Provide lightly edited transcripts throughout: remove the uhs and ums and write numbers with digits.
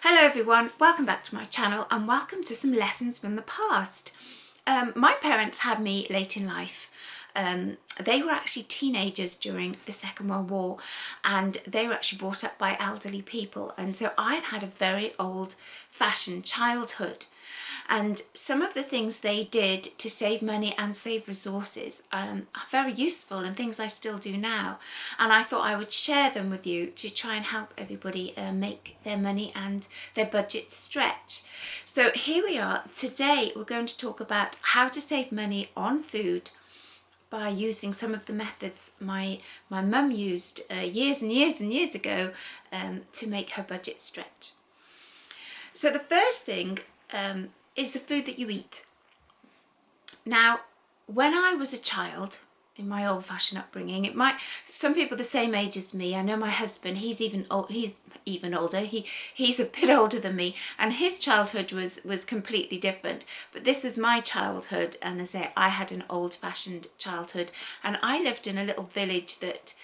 Hello everyone, welcome back to my channel and welcome to some lessons from the past. My parents had me late in life. They were actually teenagers during the Second World War and they were actually brought up by elderly people, and so I've had a very old-fashioned childhood. And some of the things they did to save money and save resources are very useful and things I still do now. And I thought I would share them with you to try and help everybody make their money and their budgets stretch. So here we are. Today we're going to talk about how to save money on food by using some of the methods my mum used years and years and years ago to make her budget stretch. So the first thing is the food that you eat. Now, when I was a child, in my old-fashioned upbringing, some people the same age as me. I know my husband, he's even older. He's a bit older than me, and his childhood was completely different. But this was my childhood, and as I say, I had an old-fashioned childhood, and I lived in a little village that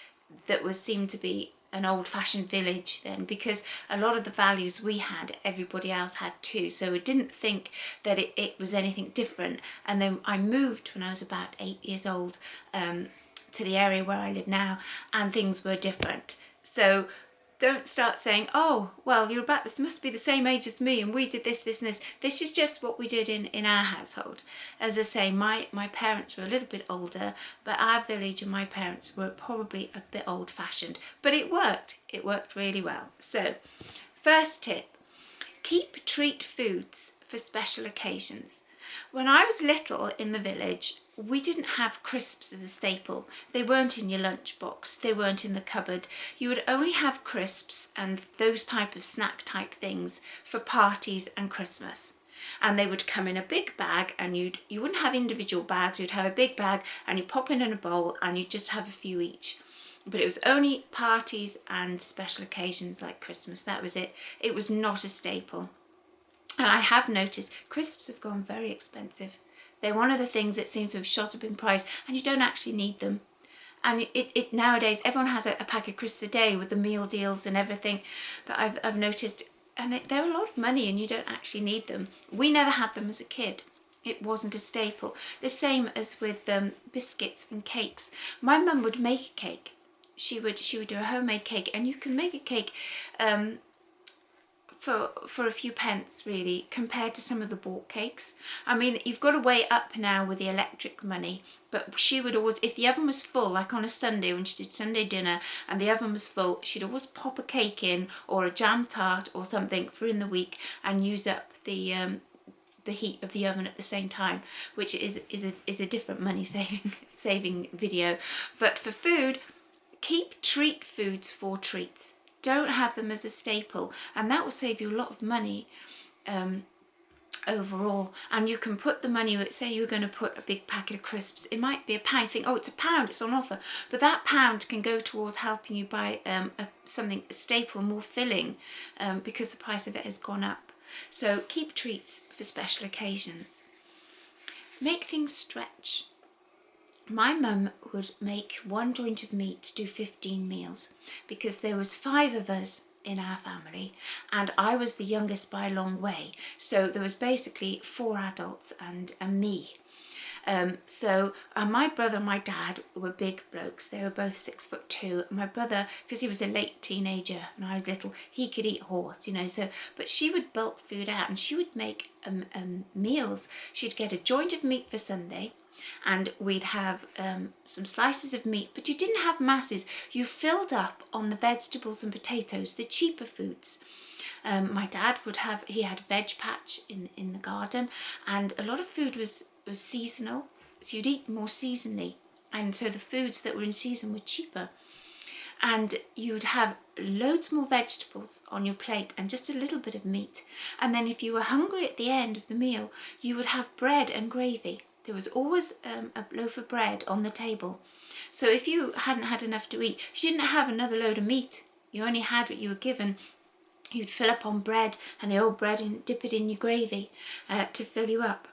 seemed to be an old-fashioned village then, because a lot of the values we had, everybody else had too, so we didn't think that it was anything different. And then I moved when I was about 8 years old to the area where I live now, and things were different. So don't start saying, oh well, this must be the same age as me and we did this and this. This is just what we did in our household. As I say, my parents were a little bit older, but our village and my parents were probably a bit old-fashioned, but it worked really well. So first tip, keep treat foods for special occasions. When I was little in the village, we didn't have crisps as a staple. They weren't in your lunchbox, they weren't in the cupboard. You would only have crisps and those type of snack type things for parties and Christmas. And they would come in a big bag, and you wouldn't have individual bags, you'd have a big bag and you pop in a bowl and you just have a few each. But it was only parties and special occasions like Christmas, that was it. It was not a staple. And I have noticed crisps have gone very expensive. They're one of the things that seem to have shot up in price, and you don't actually need them. And it nowadays, everyone has a pack of crisps a day with the meal deals and everything that I've noticed. And they're a lot of money and you don't actually need them. We never had them as a kid. It wasn't a staple. The same as with biscuits and cakes. My mum would make a cake. She would do a homemade cake, and you can make a cake for a few pence really, compared to some of the bought cakes. I mean, you've got to weigh up now with the electric money, but she would always, if the oven was full, like on a Sunday when she did Sunday dinner and the oven was full, she'd always pop a cake in or a jam tart or something for in the week and use up the heat of the oven at the same time, which is a different money saving video. But for food, keep treat foods for treats. Don't have them as a staple, and that will save you a lot of money overall. And you can put the money, say you're going to put a big packet of crisps, it might be £1. You think, oh, it's £1, it's on offer, but that £1 can go towards helping you buy something staple, more filling, because the price of it has gone up. So keep treats for special occasions. Make things stretch. My mum would make one joint of meat to do 15 meals, because there was 5 of us in our family and I was the youngest by a long way, so there was basically 4 adults and me. So my brother and my dad were big blokes. They were both 6'2". My brother, because he was a late teenager when I was little, he could eat horse, you know. So, but she would bulk food out and she would make meals. She'd get a joint of meat for Sunday, and we'd have some slices of meat, but you didn't have masses. You filled up on the vegetables and potatoes, the cheaper foods. My dad he had a veg patch in the garden, and a lot of food was seasonal, so you'd eat more seasonally, and so the foods that were in season were cheaper. And you'd have loads more vegetables on your plate and just a little bit of meat. And then if you were hungry at the end of the meal, you would have bread and gravy. There was always a loaf of bread on the table. So if you hadn't had enough to eat, you didn't have another load of meat. You only had what you were given. You'd fill up on bread, and the old bread, and dip it in your gravy to fill you up.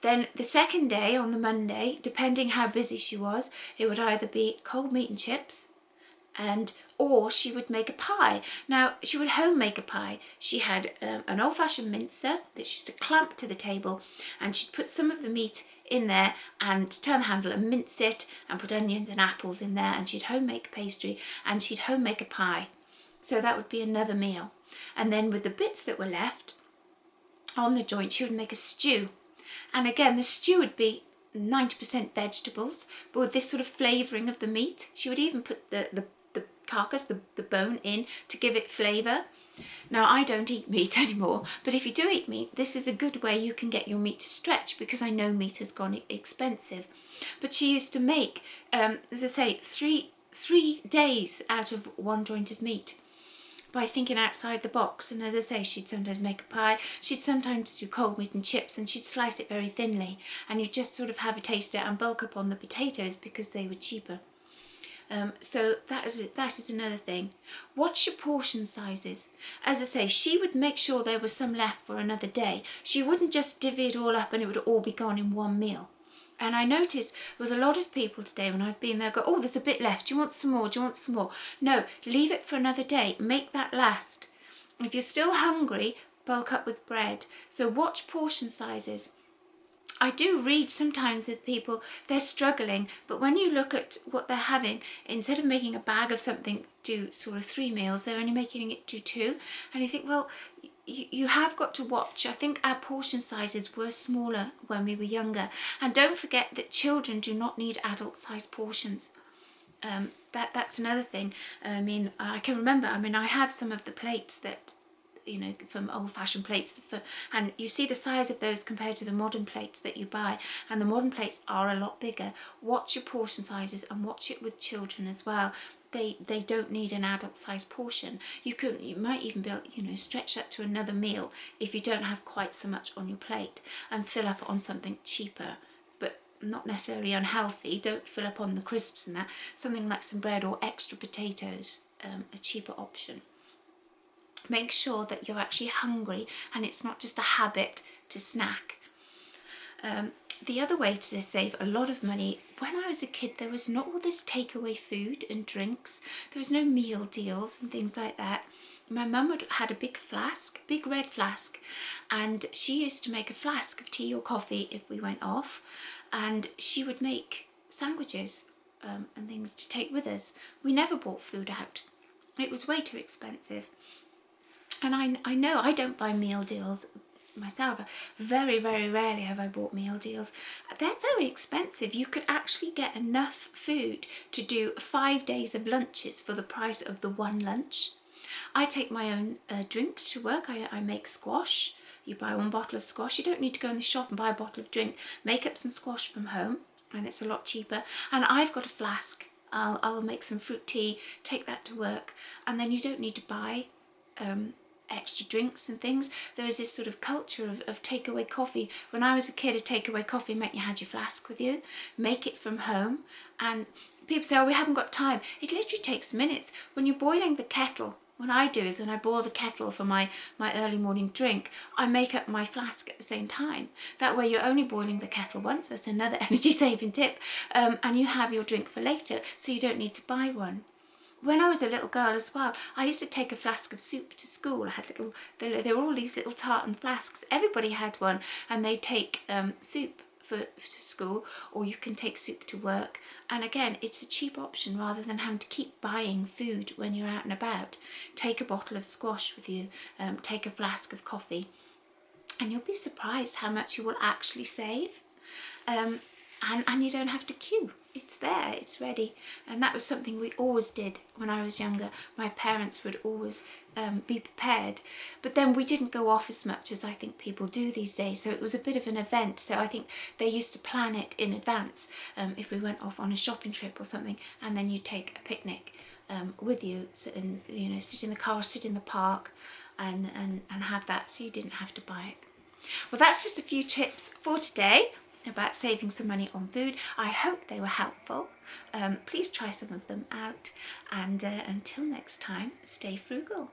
Then the second day, on the Monday, depending how busy she was, it would either be cold meat and chips, and or she would make a pie. Now she would home make a pie. She had an old-fashioned mincer that she used to clamp to the table, and she'd put some of the meat in there and turn the handle and mince it and put onions and apples in there, and she'd home make a pastry and she'd home make a pie. So that would be another meal. And then with the bits that were left on the joint, she would make a stew. And again, the stew would be 90% vegetables, but with this sort of flavouring of the meat. She would even put the carcass, the bone in to give it flavour. Now, I don't eat meat anymore, but if you do eat meat, this is a good way you can get your meat to stretch, because I know meat has gone expensive. But she used to make, as I say, three days out of one joint of meat by thinking outside the box. And as I say, she'd sometimes make a pie, she'd sometimes do cold meat and chips, and she'd slice it very thinly, and you just sort of have a taste of it and bulk up on the potatoes because they were cheaper. So that is another thing. Watch your portion sizes. As I say, she would make sure there was some left for another day. She wouldn't just divvy it all up and it would all be gone in one meal. And I noticed with a lot of people today, when I've been there, go, oh, there's a bit left. Do you want some more? Do you want some more? No, leave it for another day. Make that last. If you're still hungry, bulk up with bread. So watch portion sizes. I do read sometimes with people, they're struggling, but when you look at what they're having, instead of making a bag of something do sort of 3 meals, they're only making it do 2. And you think, well, you have got to watch. I think our portion sizes were smaller when we were younger. And don't forget that children do not need adult-sized portions. That's another thing. I mean, I can remember, I have some of the plates that, from old-fashioned plates, and you see the size of those compared to the modern plates that you buy, and the modern plates are a lot bigger. Watch your portion sizes and watch it with children as well. They don't need an adult-sized portion. You might even be able, stretch that to another meal if you don't have quite so much on your plate, and fill up on something cheaper, but not necessarily unhealthy. Don't fill up on the crisps and that. Something like some bread or extra potatoes, a cheaper option. Make sure that you're actually hungry and it's not just a habit to snack. The other way to save a lot of money, when I was a kid, there was not all this takeaway food and drinks. There was no meal deals and things like that. My mum had a big flask, big red flask, and she used to make a flask of tea or coffee if we went off, and she would make sandwiches and things to take with us. We never bought food out. It was way too expensive. And I know I don't buy meal deals myself. Very, very rarely have I bought meal deals. They're very expensive. You could actually get enough food to do 5 days of lunches for the price of the one lunch. I take my own drink to work. I make squash. You buy 1 bottle of squash. You don't need to go in the shop and buy a bottle of drink. Make up some squash from home, and it's a lot cheaper. And I've got a flask. I'll make some fruit tea, take that to work, and then you don't need to buy extra drinks and things. There was this sort of culture of takeaway coffee. When I was a kid, a takeaway coffee meant you had your flask with you. Make it from home. And people say, oh, we haven't got time. It literally takes minutes. When you're boiling the kettle, what I do is when I boil the kettle for my early morning drink, I make up my flask at the same time. That way you're only boiling the kettle once. That's another energy saving tip. And you have your drink for later, so you don't need to buy one. When I was a little girl as well, I used to take a flask of soup to school. I had there were all these little tartan flasks. Everybody had one, and they take soup to school, or you can take soup to work. And again, it's a cheap option rather than having to keep buying food when you're out and about. Take a bottle of squash with you, take a flask of coffee, and you'll be surprised how much you will actually save. And you don't have to queue. It's there, it's ready. And that was something we always did when I was younger. My parents would always be prepared. But then we didn't go off as much as I think people do these days. So it was a bit of an event. So I think they used to plan it in advance if we went off on a shopping trip or something. And then you take a picnic with you, and sit in the car, sit in the park and have that, so you didn't have to buy it. Well, that's just a few tips for today about saving some money on food. I hope they were helpful. Please try some of them out, and until next time, stay frugal.